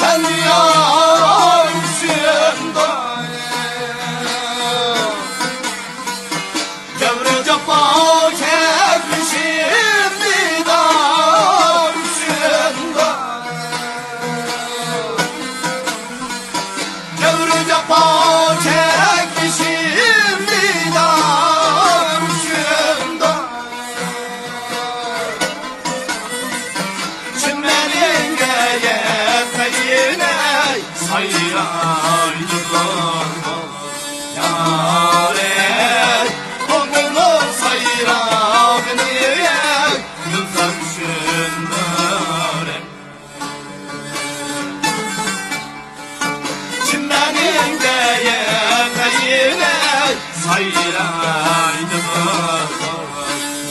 sen yansın da Devre cefa çekmişim vidansın da Devre cefa çekmişim vidansın da Çimlerin geyefeyine sayraydılar Yâre Oğlunu sayrağını yıldansınlar Çimlerin geyefeyine sayraydılar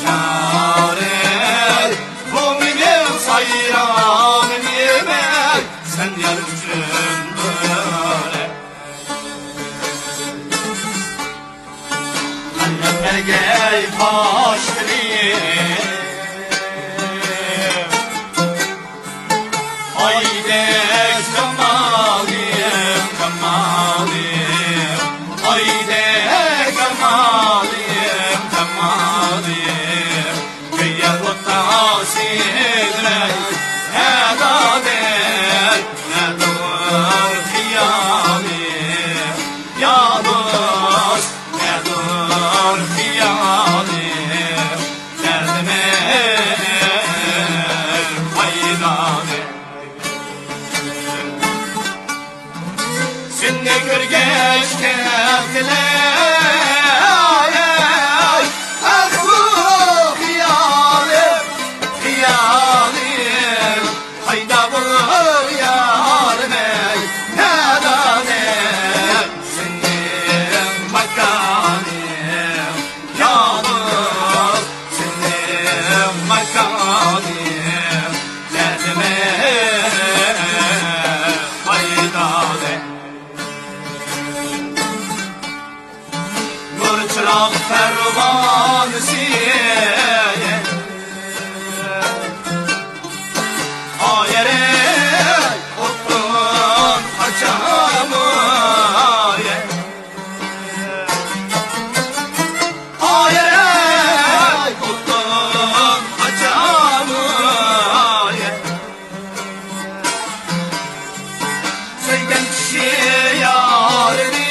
Yâre Oğlunu sayrağını sen yarımsın böyle Annemle gel başlayayım Haydi Kemal'im, Kemal'im Haydi Kemal'im, Kemal'im Köye otasıyla Edadet nedir hiyalim Yalnız nedir hiyalim Derdime faydalı Seni görgeç geldiler Ah bu hiyalim, hiyalim Hayda bu yarime nedanet Senin makanim yalnız Senin makanim derdime faydalı Nur çırak pervanesiye Ayere ottun açamı Ayere ottun açamı Söygen kişi yarını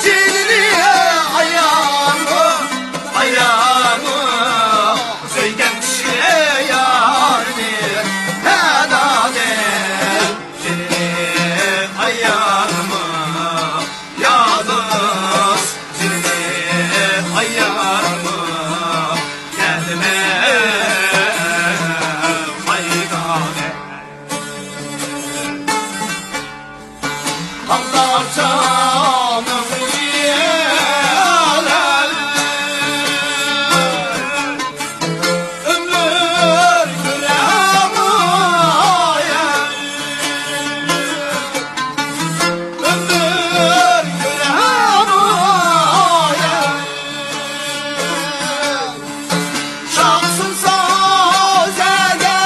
Cinini ayağımı ayağımı Söygen kişi yarını Nedadet Cinini ayağımı Yalnız Cinini ayağımı Kendime faydalı Allah canım yiyeler Ömür gülemaya Ömür gülemaya Şahsın sazede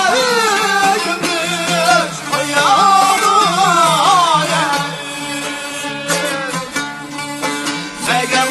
gümüş ayağına Zegem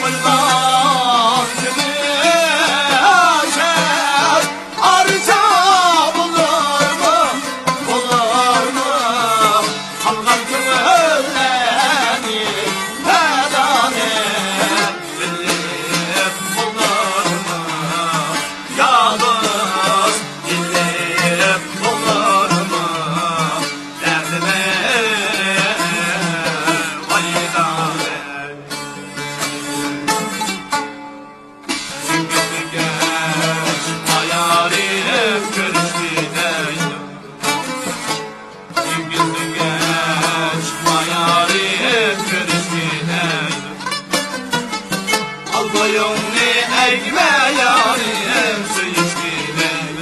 boyunlu eğme yarim su içmeyeyim,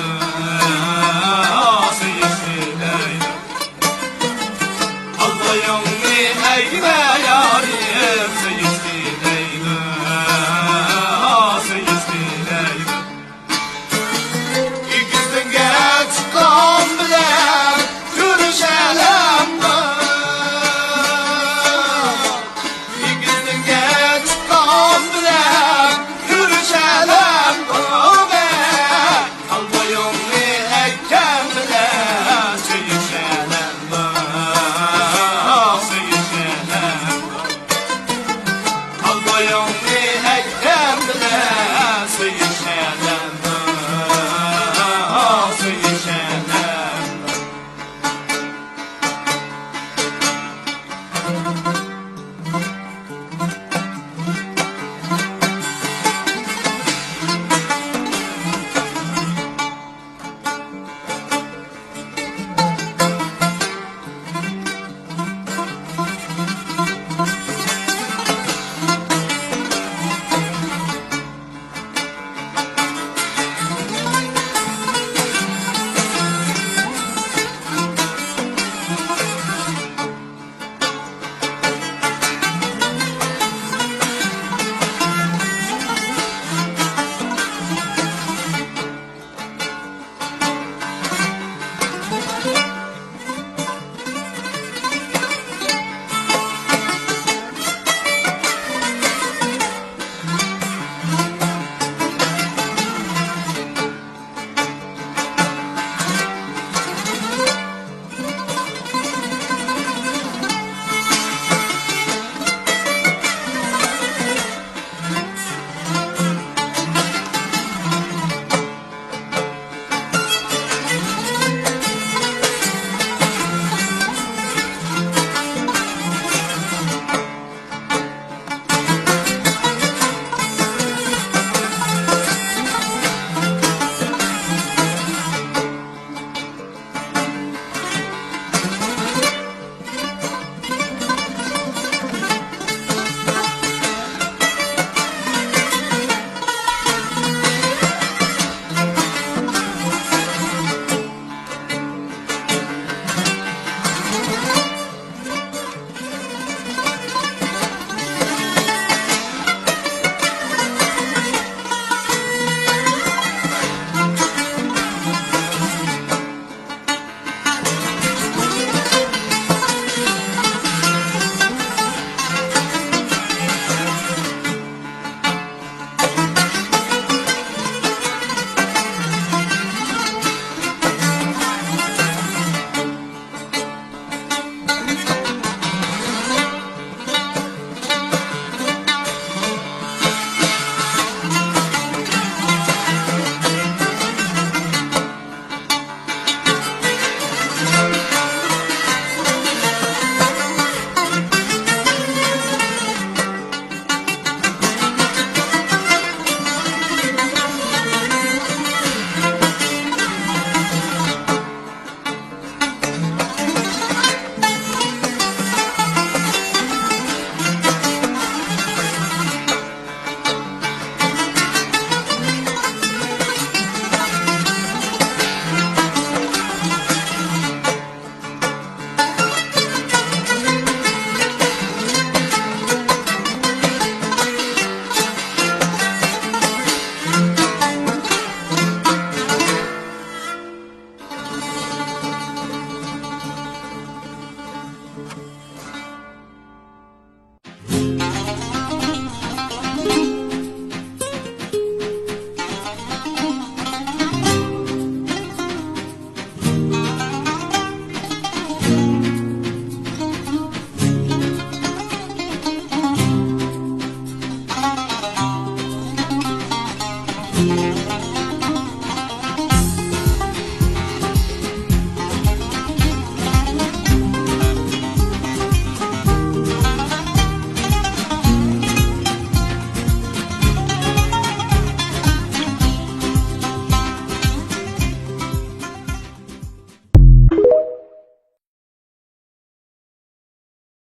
su içmeyeyim. Al boyunlu eğme yarim su içmeyeyim, su içmeyeyim. İkizden geç kan bile dayan